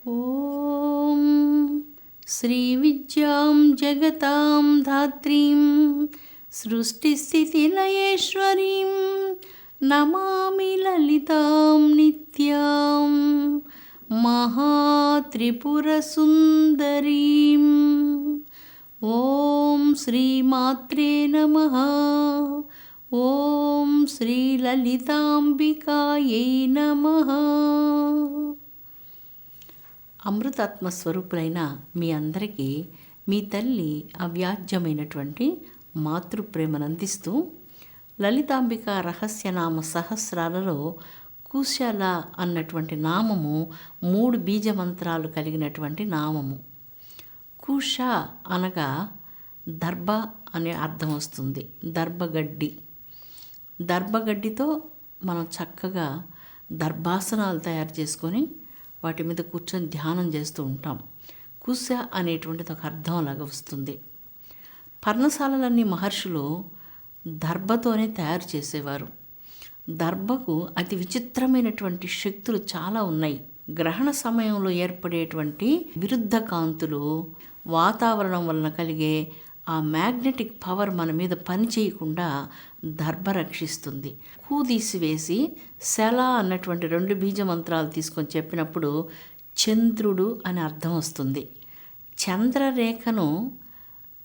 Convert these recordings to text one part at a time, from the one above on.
ఓం శ్రీవిద్యాం జగతాం ధాత్రీం సృష్టిస్థితిలయేశ్వరీం నమామి లలితాం నిత్యాం మహాత్రిపురసుందరీం. ఓం శ్రీమాత్రే నమః. ఓం శ్రీలలితాంబికాయై నమః. అమృతాత్మ స్వరూపులైన మీ అందరికీ మీ తల్లి అవ్యాజ్యమైనటువంటి మాతృప్రేమను అందిస్తూ లలితాంబిక రహస్యనామ సహస్రాలలో కుశల అన్నటువంటి నామము 3 బీజమంత్రాలు కలిగినటువంటి నామము. కుశ అనగా దర్భ అనే అర్థం వస్తుంది. దర్భగడ్డితో మనం చక్కగా దర్భాసనాలు తయారు చేసుకొని వాటి మీద కూర్చొని ధ్యానం చేస్తూ ఉంటాం. కుశ అనేటువంటిది ఒక అర్థంలాగా వస్తుంది. పర్ణశాలలన్నీ మహర్షులు దర్భతోనే తయారు చేసేవారు. దర్భకు అతి విచిత్రమైనటువంటి శక్తులు చాలా ఉన్నాయి. గ్రహణ సమయంలో ఏర్పడేటువంటి విరుద్ధ కాంతులు, వాతావరణం వలన కలిగే ఆ మ్యాగ్నెటిక్ పవర్ మన మీద పని చేయకుండా దర్భ రక్షిస్తుంది. తీసివేసి శల అన్నటువంటి 2 బీజమంత్రాలు తీసుకొని చెప్పినప్పుడు చంద్రుడు అని అర్థం వస్తుంది. చంద్రరేఖను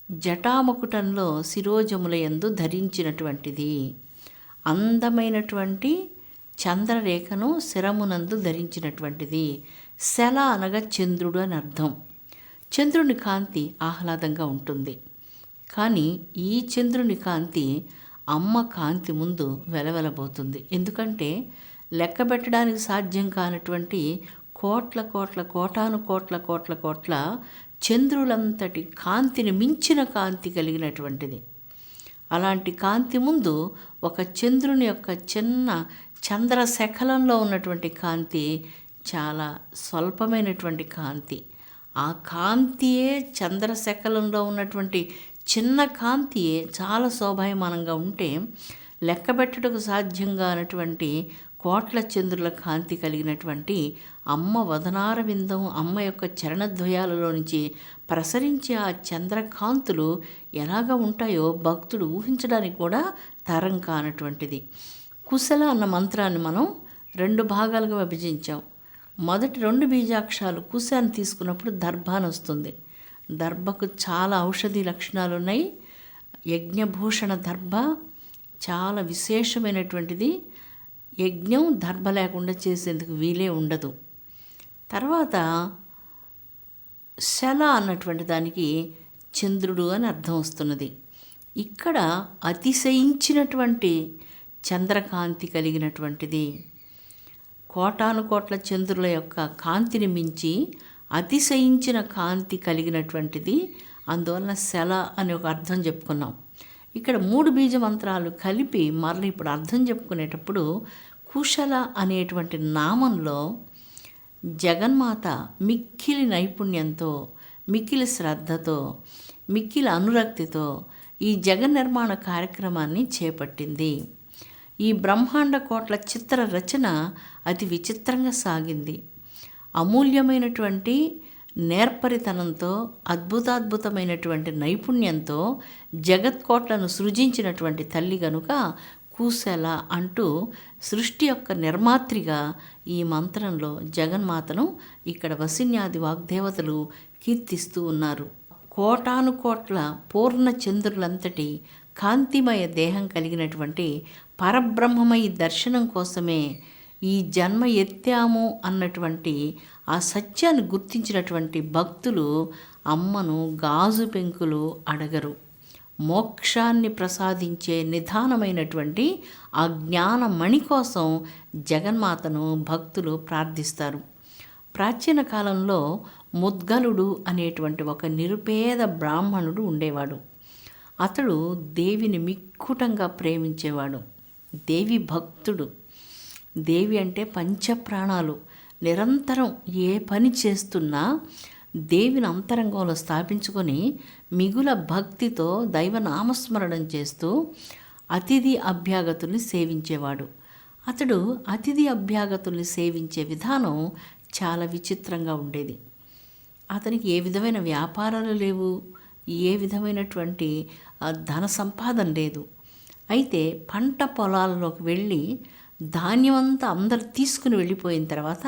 జటామకుటంలో శిరోజముల యందు ధరించినటువంటిది. అందమైనటువంటి చంద్రరేఖను శిరమునందు ధరించినటువంటిది. శల అనగా చంద్రుడు అని అర్థం. చంద్రుని కాంతి ఆహ్లాదంగా ఉంటుంది. కానీ ఈ చంద్రుని కాంతి అమ్మ కాంతి ముందు వెలవెలబోతుంది. ఎందుకంటే లెక్కబెట్టడానికి సాధ్యం కానటువంటి కోటాను కోట్ల చంద్రులంతటి కాంతిని మించిన కాంతి కలిగినటువంటిది. అలాంటి కాంతి ముందు ఒక చంద్రుని యొక్క చిన్న చంద్రశకలంలో ఉన్నటువంటి కాంతి చాలా స్వల్పమైనటువంటి కాంతి. ఆ కాంతియే చంద్రశకలంలో ఉన్నటువంటి చిన్న కాంతియే చాలా శోభాయమానంగా ఉంటే, లెక్కబెట్టడానికి సాధ్యంగా అన్నటువంటి కోట్ల చంద్రుల కాంతి కలిగినటువంటి అమ్మ వదనార విందం, అమ్మ యొక్క చరణద్వయాలలో నుంచి ప్రసరించే ఆ చంద్రకాంతులు ఎలాగ ఉంటాయో భక్తుడు ఊహించడానికి కూడా తరం కానటువంటిది. కుశల అన్న మంత్రాన్ని మనం 2 భాగాలుగా విభజించాం. మొదటి 2 బీజాక్షరాలు కుశాన్ని తీసుకున్నప్పుడు దర్భాన్ వస్తుంది. దర్భకు చాలా ఔషధి లక్షణాలు ఉన్నాయి. యజ్ఞభూషణ దర్భ చాలా విశేషమైనటువంటిది. యజ్ఞం దర్భ లేకుండా చేసేందుకు వీలే ఉండదు. తర్వాత శల అన్నటువంటి దానికి చంద్రుడు అని అర్థం వస్తున్నది. ఇక్కడ అతిశయించినటువంటి చంద్రకాంతి కలిగినటువంటిది. కోటాను కోట్ల చంద్రుల యొక్క కాంతిని మించి అతిశయించిన కాంతి కలిగినటువంటిది. అందువలన శల అని ఒక అర్థం చెప్పుకున్నాం. ఇక్కడ 3 బీజమంత్రాలు కలిపి మరలా ఇప్పుడు అర్థం చెప్పుకునేటప్పుడు కుశల అనేటువంటి నామంలో జగన్మాత మిక్కిలి నైపుణ్యంతో, మిక్కిలి శ్రద్ధతో, మిక్కిలి అనురక్తితో ఈ జగన్ నిర్మాణ కార్యక్రమాన్ని చేపట్టింది. ఈ బ్రహ్మాండ కోట్ల చిత్ర రచన అతి విచిత్రంగా సాగింది. అమూల్యమైనటువంటి నేర్పరితనంతో, అద్భుతాద్భుతమైనటువంటి నైపుణ్యంతో జగత్కోట్లను సృజించినటువంటి తల్లి గనుక కుశల అంటూ సృష్టి యొక్క నిర్మాత్రిగా ఈ మంత్రంలో జగన్మాతను ఇక్కడ వసిన్యాది వాగ్దేవతలు కీర్తిస్తూ ఉన్నారు. కోటాను కోట్ల పూర్ణ చంద్రులంతటి కాంతిమయ దేహం కలిగినటువంటి పరబ్రహ్మమయ దర్శనం కోసమే ఈ జన్మ ఎత్తాము అన్నటువంటి ఆ సత్యాన్ని గుర్తించినటువంటి భక్తులు అమ్మను గాజు పెంకులు అడగరు. మోక్షాన్ని ప్రసాదించే నిదానమైనటువంటి ఆ జ్ఞానమణి కోసం జగన్మాతను భక్తులు ప్రార్థిస్తారు. ప్రాచీన కాలంలో ముద్గలుడు అనేటువంటి ఒక నిరుపేద బ్రాహ్మణుడు ఉండేవాడు. అతడు దేవిని మిక్కుటంగా ప్రేమించేవాడు. దేవి భక్తుడు. దేవి అంటే పంచప్రాణాలు. నిరంతరం ఏ పని చేస్తున్నా దేవిని అంతరంగంలో స్థాపించుకొని మిగుల భక్తితో దైవనామస్మరణం చేస్తూ అతిథి అభ్యాగతుల్ని సేవించేవాడు. అతడు అతిథి అభ్యాగతుల్ని సేవించే విధానం చాలా విచిత్రంగా ఉండేది. అతనికి ఏ విధమైన వ్యాపారాలు లేవు, ఏ విధమైనటువంటి ధన సంపాదన లేదు. అయితే పంట పొలాల్లోకి వెళ్ళి ధాన్యం అంతా అందరు తీసుకుని వెళ్ళిపోయిన తర్వాత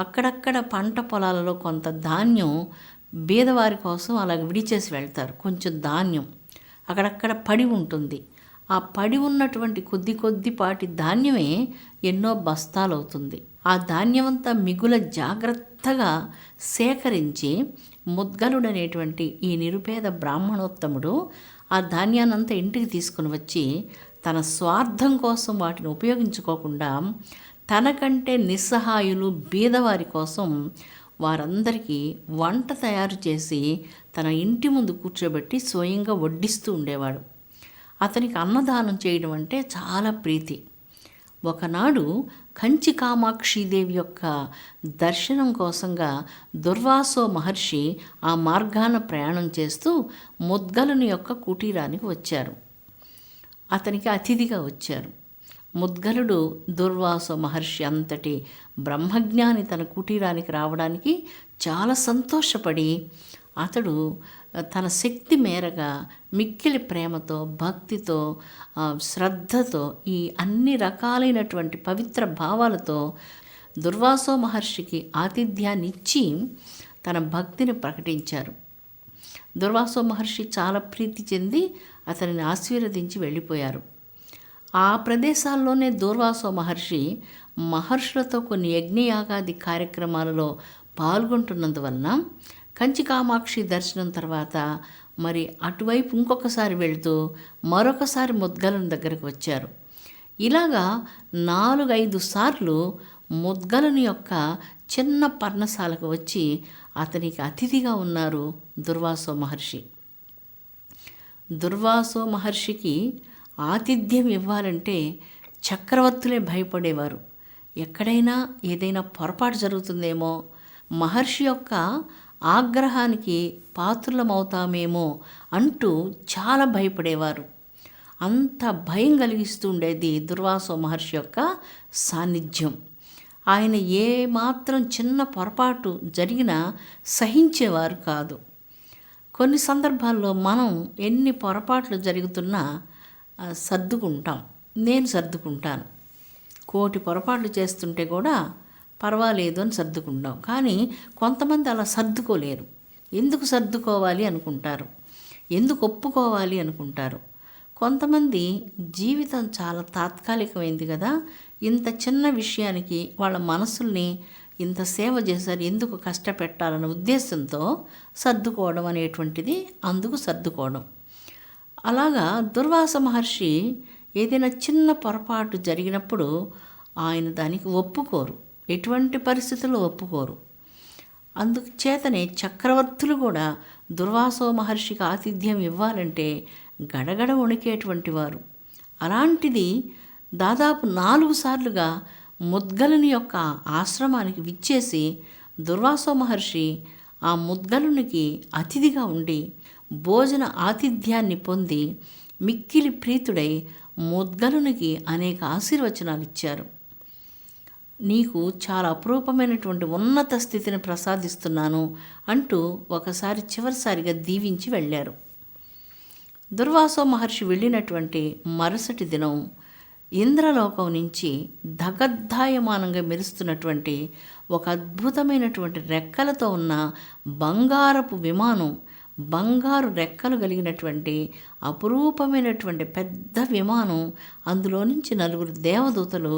అక్కడక్కడ పంట పొలాలలో కొంత ధాన్యం బీదవారి కోసం అలాగ విడిచేసి వెళ్తారు. కొంచెం ధాన్యం అక్కడక్కడ పడి ఉంటుంది. ఆ పడి ఉన్నటువంటి కొద్దిపాటి ధాన్యమే ఎన్నో బస్తాలు అవుతుంది. ఆ ధాన్యమంతా మిగుల జాగ్రత్తగా సేకరించి ముద్గలుడనేటువంటి ఈ నిరుపేద బ్రాహ్మణోత్తముడు ఆ ధాన్యాన్నంతా ఇంటికి తీసుకుని వచ్చి తన స్వార్థం కోసం వాటిని ఉపయోగించుకోకుండా తనకంటే నిస్సహాయులు బీదవారి కోసం వారందరికీ వంట తయారు చేసి తన ఇంటి ముందు కూర్చోబెట్టి స్వయంగా వడ్డిస్తూ ఉండేవాడు. అతనికి అన్నదానం చేయడం అంటే చాలా ప్రీతి. ఒకనాడు కంచి కామాక్షిదేవి యొక్క దర్శనం కోసంగా దుర్వాసో మహర్షి ఆ మార్గాన ప్రయాణం చేస్తూ ముద్గలుని యొక్క కుటీరానికి వచ్చారు. అతనికి అతిథిగా వచ్చారు. ముద్గలుడు దుర్వాసో మహర్షి అంతటి బ్రహ్మజ్ఞాని తన కుటీరానికి రావడానికి చాలా సంతోషపడి అతడు తన శక్తి మేరగా మిక్కిలి ప్రేమతో, భక్తితో, శ్రద్ధతో, ఈ అన్ని రకాలైనటువంటి పవిత్ర భావాలతో దుర్వాసో మహర్షికి ఆతిథ్యాన్ని ఇచ్చి తన భక్తిని ప్రకటించారు. దుర్వాసో మహర్షి చాలా ప్రీతి చెంది అతనిని ఆశీర్వదించి వెళ్ళిపోయారు. ఆ ప్రదేశాల్లోనే దుర్వాసో మహర్షి మహర్షులతో కొన్ని యజ్ఞయాగాది కార్యక్రమాలలో పాల్గొంటున్నందువలన కంచి కామాక్షి దర్శనం తర్వాత మరి అటువైపు ఇంకొకసారి వెళుతూ మరొకసారి ముద్గలుని దగ్గరకు వచ్చారు. ఇలాగా 4-5 సార్లు ముద్గలుని యొక్క చిన్న పర్ణశాలకు వచ్చి అతనికి అతిథిగా ఉన్నారు దుర్వాసో మహర్షి. దుర్వాసో మహర్షికి ఆతిథ్యం ఇవ్వాలంటే చక్రవర్తులే భయపడేవారు. ఎక్కడైనా ఏదైనా పొరపాటు జరుగుతుందేమో, మహర్షి యొక్క ఆగ్రహానికి పాత్రులమవుతామేమో అంటూ చాలా భయపడేవారు. అంత భయం కలిగిస్తూ ఉండేది దుర్వాసో మహర్షి యొక్క సాన్నిధ్యం. ఆయన ఏ మాత్రం చిన్న పొరపాటు జరిగినా సహించేవారు కాదు. కొన్ని సందర్భాల్లో మనం ఎన్ని పొరపాట్లు జరుగుతున్నా సర్దుకుంటాం. నేను సర్దుకుంటాను. 1,000 పొరపాట్లు చేస్తుంటే కూడా పర్వాలేదు అని సర్దుకుంటాం. కానీ కొంతమంది అలా సర్దుకోలేరు. ఎందుకు సర్దుకోవాలి అనుకుంటారు, ఎందుకు ఒప్పుకోవాలి అనుకుంటారు. కొంతమంది జీవితం చాలా తాత్కాలికమైంది కదా, ఇంత చిన్న విషయానికి వాళ్ళ మనసుల్ని ఇంత సేవ చేశారు, ఎందుకు కష్టపెట్టాలన్న ఉద్దేశంతో సర్దుకోవడం అనేటువంటిది, అందుకు సర్దుకోవడం. అలాగా దుర్వాస మహర్షి ఏదైనా చిన్న పొరపాటు జరిగినప్పుడు ఆయన దానికి ఒప్పుకోరు, ఎటువంటి పరిస్థితుల్లో ఒప్పుకోరు. అందుచేతనే చక్రవర్తులు కూడా దుర్వాసో మహర్షికి ఆతిథ్యం ఇవ్వాలంటే గడగడ వణికేటువంటి వారు. అలాంటిది దాదాపు 4 సార్లుగా ముద్గలుని యొక్క ఆశ్రమానికి విచ్చేసి దుర్వాసో మహర్షి ఆ ముద్గలునికి అతిథిగా ఉండి భోజన ఆతిథ్యాన్ని పొంది మిక్కిలి ప్రీతుడై ముద్గలునికి అనేక ఆశీర్వచనాలు ఇచ్చారు. నీకు చాలా అపురూపమైనటువంటి ఉన్నత స్థితిని ప్రసాదిస్తున్నాను అంటూ ఒకసారి చివరిసారిగా దీవించి వెళ్ళారు. దుర్వాసో మహర్షి వెళ్ళినటువంటి మరుసటి దినం ఇంద్రలోకం నుంచి దగద్ధాయమానంగా మెరుస్తున్నటువంటి ఒక అద్భుతమైనటువంటి రెక్కలతో ఉన్న బంగారపు విమానం, బంగారు రెక్కలు కలిగినటువంటి అపురూపమైనటువంటి పెద్ద విమానం, అందులో నుంచి 4 దేవదూతలు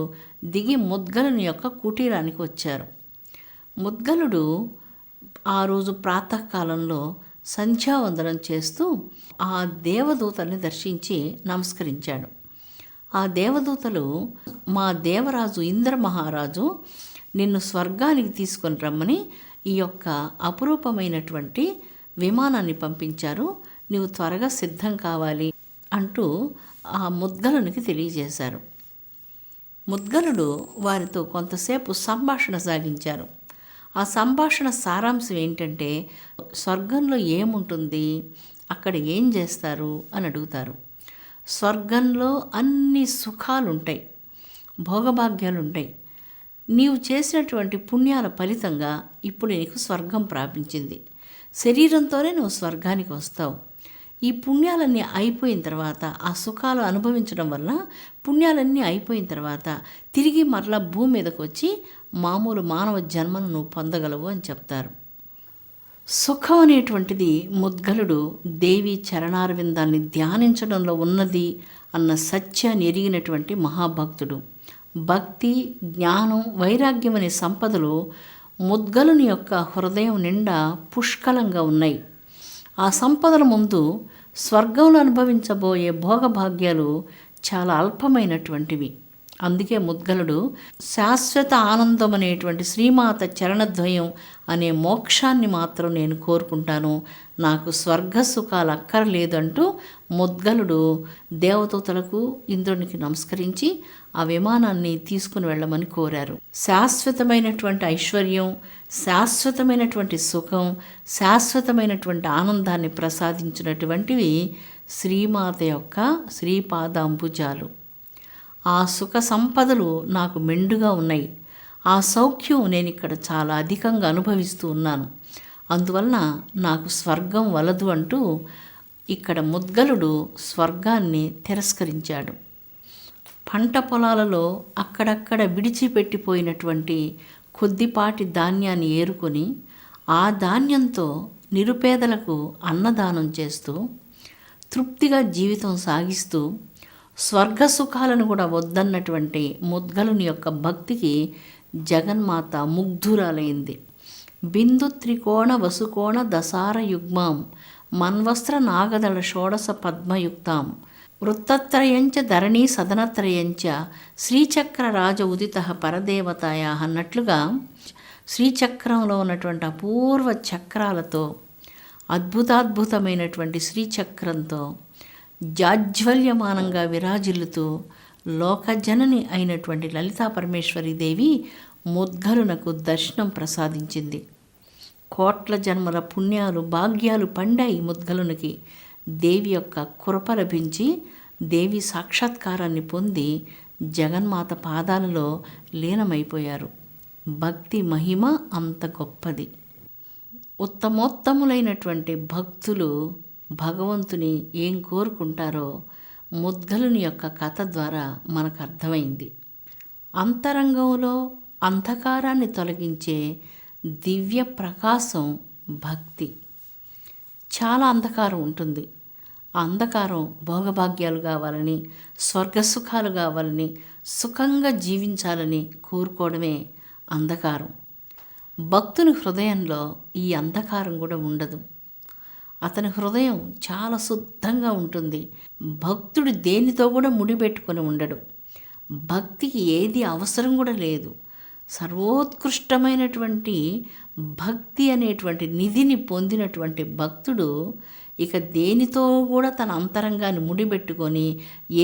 దిగి ముద్గలుని యొక్క కుటీరానికి వచ్చారు. ముద్గలుడు ఆ రోజు ప్రాతకాలంలో సంధ్యావందనం చేస్తూ ఆ దేవదూతల్ని దర్శించి నమస్కరించాడు. ఆ దేవదూతలు, మా దేవరాజు ఇంద్ర మహారాజు నిన్ను స్వర్గానికి తీసుకొని రమ్మని ఈ యొక్క అపురూపమైనటువంటి విమానాన్ని పంపించారు, నీవు త్వరగా సిద్ధం కావాలి అంటూ ఆ ముద్గలునికి తెలియజేశారు. ముద్గలుడు వారితో కొంతసేపు సంభాషణ సాగించారు. ఆ సంభాషణ సారాంశం ఏంటంటే, స్వర్గంలో ఏముంటుంది, అక్కడ ఏం చేస్తారు అని అడుగుతారు. స్వర్గంలో అన్ని సుఖాలు ఉంటాయి, భోగభాగ్యాలు ఉంటాయి. నీవు చేసినటువంటి పుణ్యాల ఫలితంగా ఇప్పుడు నీకు స్వర్గం ప్రాపించింది. శరీరంతోనే నువ్వు స్వర్గానికి వస్తావు. ఈ పుణ్యాలన్నీ అయిపోయిన తర్వాత, ఆ సుఖాలు అనుభవించడం వల్ల పుణ్యాలన్నీ అయిపోయిన తర్వాత తిరిగి మరలా భూమి మీదకి వచ్చి మామూలు మానవ జన్మను నువ్వు పొందగలవు అని చెప్తారు. సుఖం అనేటువంటిది ముద్గలుడు దేవి చరణారవిందాన్ని ధ్యానించడంలో ఉన్నది అన్న సత్యాన్ని ఎరిగినటువంటి మహాభక్తుడు. భక్తి, జ్ఞానం, వైరాగ్యం అనే సంపదలు ముద్గలుని యొక్క హృదయం నిండా పుష్కలంగా ఉన్నాయి. ఆ సంపదల ముందు స్వర్గంలో అనుభవించబోయే భోగభాగ్యాలు చాలా అల్పమైనటువంటివి. అందుకే ముద్గలుడు శాశ్వత ఆనందం అనేటువంటి శ్రీమాత చరణద్వయం అనే మోక్షాన్ని మాత్రం నేను కోరుకుంటాను, నాకు స్వర్గ సుఖాలు అక్కర్లేదంటూ ముద్గలుడు దేవదూతలకు, ఇంద్రునికి నమస్కరించి ఆ విమానాన్ని తీసుకుని వెళ్ళమని కోరారు. శాశ్వతమైనటువంటి ఐశ్వర్యం, శాశ్వతమైనటువంటి సుఖం, శాశ్వతమైనటువంటి ఆనందాన్ని ప్రసాదించినటువంటివి శ్రీమాత యొక్క శ్రీపాదాంబుజాలు. ఆ సుఖ సంపదలు నాకు మెండుగా ఉన్నాయి. ఆ సౌఖ్యం నేను ఇక్కడ చాలా అధికంగా అనుభవిస్తూ ఉన్నాను. అందువలన నాకు స్వర్గం వలదు అంటూ ఇక్కడ ముద్గలుడు స్వర్గాన్ని తిరస్కరించాడు. పంట పొలాలలో అక్కడక్కడ విడిచిపెట్టిపోయినటువంటి కొద్దిపాటి ధాన్యాన్ని ఏరుకొని ఆ ధాన్యంతో నిరుపేదలకు అన్నదానం చేస్తూ తృప్తిగా జీవితం సాగిస్తూ స్వర్గ సుఖాలను కూడా వద్దన్నటువంటి ముద్గలుని యొక్క భక్తికి జగన్మాత ముగ్ధురాలైంది. బిందు త్రికోణ వసుకోణ దసార యుగ్మాం మన్వస్త్ర నాగదళ షోడశ పద్మయుక్తాం వృత్తత్రయంచ ధరణీ సదనత్రయంచ శ్రీచక్ర రాజ ఉదిత పరదేవతాయా అన్నట్లుగా శ్రీచక్రంలో ఉన్నటువంటి అపూర్వ చక్రాలతో, అద్భుతాద్భుతమైనటువంటి శ్రీచక్రంతో జాజ్వల్యమానంగా విరాజిల్లుతూ లోకజనని అయినటువంటి లలితా పరమేశ్వరి దేవి ముద్గలునకు దర్శనం ప్రసాదించింది. కోట్ల జన్మల పుణ్యాలు, భాగ్యాలు పండాయి ముద్గలునికి. దేవి యొక్క కృప లభించి దేవి సాక్షాత్కారాన్ని పొంది జగన్మాత పాదాలలో లీనమైపోయారు. భక్తి మహిమ అంత గొప్పది. ఉత్తమోత్తములైనటువంటి భక్తులు భగవంతుని ఏం కోరుకుంటారో ముద్గలుని యొక్క కథ ద్వారా మనకు అర్థమైంది. అంతరంగంలో అంధకారాన్ని తొలగించే దివ్య ప్రకాశం భక్తి. చాలా అంధకారం ఉంటుంది. ఆ అంధకారం భోగభాగ్యాలు కావాలని, స్వర్గసుఖాలు కావాలని, సుఖంగా జీవించాలని కోరుకోవడమే అంధకారం. భక్తుని హృదయంలో ఈ అంధకారం కూడా ఉండదు. అతని హృదయం చాలా శుద్ధంగా ఉంటుంది. భక్తుడు దేనితో కూడా ముడిపెట్టుకొని ఉండడు. భక్తికి ఏది అవసరం కూడా లేదు. సర్వోత్కృష్టమైనటువంటి భక్తి అనేటువంటి నిధిని పొందినటువంటి భక్తుడు ఇక దేనితో కూడా తన అంతరంగాన్ని ముడిపెట్టుకొని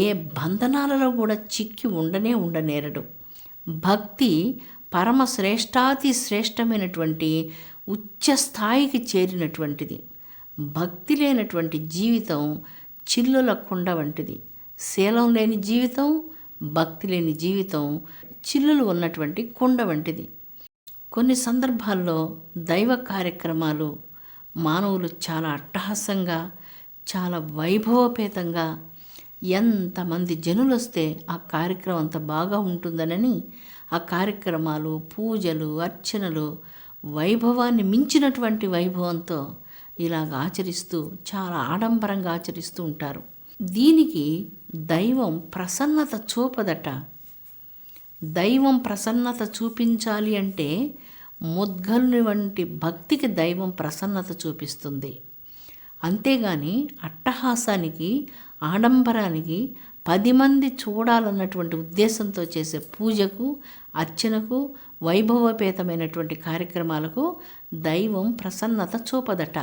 ఏ బంధనాలలో కూడా చిక్కి ఉండనేరడు. భక్తి పరమ శ్రేష్టాతి శ్రేష్టమైనటువంటి ఉచ్చ స్థాయికి చేరినటువంటిది. భక్తి లేనటువంటి జీవితం చిల్లుల కుండ వంటిది. శీలం లేని జీవితం, భక్తి లేని జీవితం చిల్లులు ఉన్నటువంటి కుండ వంటిది. కొన్ని సందర్భాల్లో దైవ కార్యక్రమాలు మానవులు చాలా అట్టహాసంగా, చాలా వైభవపేతంగా, ఎంతమంది జనులు వస్తే ఆ కార్యక్రమం అంత బాగా ఉంటుందనని ఆ కార్యక్రమాలు, పూజలు, అర్చనలు వైభవాన్ని మించినటువంటి వైభవంతో ఇలాగ ఆచరిస్తూ చాలా ఆడంబరంగా ఆచరిస్తూ ఉంటారు. దీనికి దైవం ప్రసన్నత చూపదట. దైవం ప్రసన్నత చూపించాలి అంటే ముద్గలుని వంటి భక్తికి దైవం ప్రసన్నత చూపిస్తుంది. అంతేగాని అట్టహాసానికి, ఆడంబరానికి 10 మంది చూడాలన్నటువంటి ఉద్దేశంతో చేసే పూజకు, అర్చనకు, వైభవపేతమైనటువంటి కార్యక్రమాలకు దైవం ప్రసన్నత చూపదట.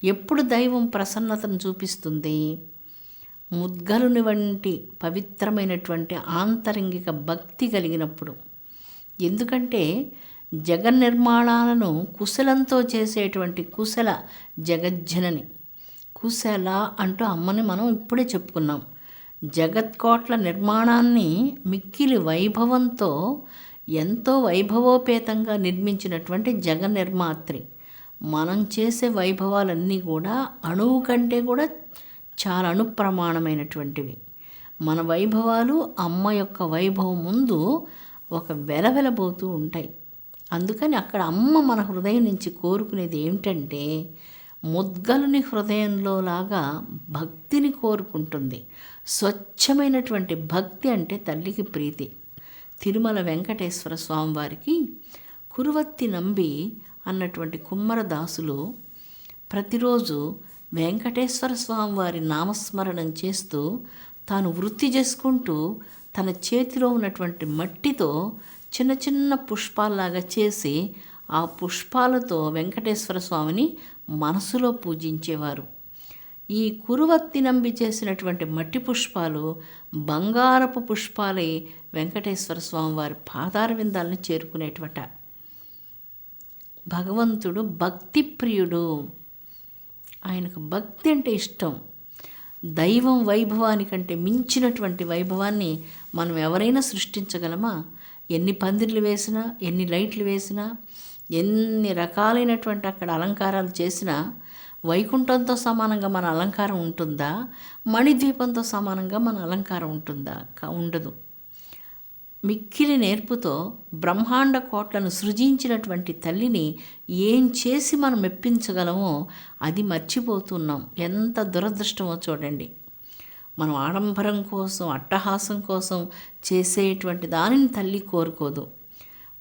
ఎప్పుడు దైవం ప్రసన్నతను చూపిస్తుంది? ముద్గలుని వంటి పవిత్రమైనటువంటి ఆంతరంగిక భక్తి కలిగినప్పుడు. ఎందుకంటే జగన్నిర్మాణాలను కుశలంతో చేసేటువంటి కుశల జగజ్జనని. కుశల అంటూ అమ్మని మనం ఇప్పుడే చెప్పుకున్నాం. జగత్కోట్ల నిర్మాణాన్ని మిక్కిలి వైభవంతో ఎంతో వైభవోపేతంగా నిర్మించినటువంటి జగన్నిర్మాత్రి. మనం చేసే వైభవాలన్నీ కూడా అణువు కంటే కూడా చాలా అణుప్రమాణమైనటువంటివి. మన వైభవాలు అమ్మ యొక్క వైభవం ముందు ఒక వెలవెలబోతూ ఉంటాయి. అందుకని అక్కడ అమ్మ మన హృదయం నుంచి కోరుకునేది ఏమిటంటే, ముద్గలుని హృదయంలో లాగా భక్తిని కోరుకుంటుంది. స్వచ్ఛమైనటువంటి భక్తి అంటే తల్లికి ప్రీతి. తిరుమల వెంకటేశ్వర స్వామి వారికి కురువత్తి నంబి అన్నటువంటి కుమ్మరదాసులు ప్రతిరోజు వెంకటేశ్వర స్వామి వారి నామస్మరణం చేస్తూ తాను వృత్తి చేసుకుంటూ తన చేతిలో ఉన్నటువంటి మట్టితో చిన్న చిన్న పుష్పాల్లాగా చేసి ఆ పుష్పాలతో వెంకటేశ్వర స్వామిని మనసులో పూజించేవారు. ఈ కురువత్తి నంబి చేసినటువంటి మట్టి పుష్పాలు బంగారపు పుష్పాలై వెంకటేశ్వర స్వామి వారి పాదార విందాలను చేరుకునేటట. భగవంతుడు భక్తి ప్రియుడు. ఆయనకు భక్తి అంటే ఇష్టం. దైవం వైభవానికంటే మించినటువంటి వైభవాన్ని మనం ఎవరైనా సృష్టించగలమా? ఎన్ని పందిర్లు వేసినా, ఎన్ని లైట్లు వేసినా, ఎన్ని రకాలైనటువంటి అక్కడ అలంకారాలు చేసినా వైకుంఠంతో సమానంగా మన అలంకారం ఉంటుందా? మణిద్వీపంతో సమానంగా మన అలంకారం ఉంటుందా? ఉండదు. మిక్కిలి నేర్పుతో బ్రహ్మాండ కోట్లను సృజించినటువంటి తల్లిని ఏం చేసి మనం మెప్పించగలమో అది మర్చిపోతున్నాం. ఎంత దురదృష్టమో చూడండి. మనం ఆడంబరం కోసం, అట్టహాసం కోసం చేసేటువంటి దానిని తల్లి కోరుకోదు.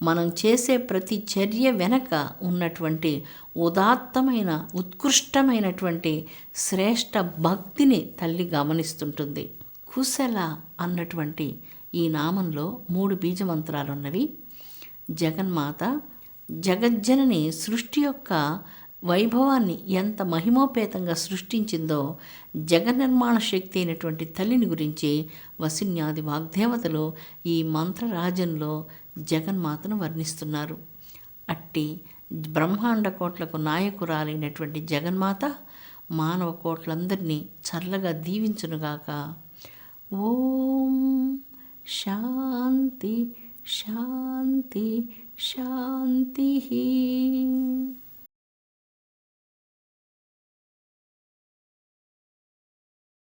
మనం చేసే ప్రతి చర్య వెనక ఉన్నటువంటి ఉదాత్తమైన, ఉత్కృష్టమైనటువంటి శ్రేష్ఠ భక్తిని తల్లి గమనిస్తుంటుంది. కుశల అన్నటువంటి ఈ నామంలో 3 బీజమంత్రాలు ఉన్నవి. జగన్మాత, జగజ్జనని సృష్టి యొక్క వైభవాన్ని ఎంత మహిమోపేతంగా సృష్టించిందో జగన్నిర్మాణ శక్తి అయినటువంటి తల్లిని గురించి వసిన్యాది వాగ్దేవతలు ఈ మంత్రరాజంలో జగన్మాతను వర్ణిస్తున్నారు. అట్టి బ్రహ్మాండ కోట్లకు నాయకురాలైనటువంటి జగన్మాత మానవ కోట్లందరినీ చల్లగా దీవించునుగాక. ఓం శాంతి శాంతి శాంతి.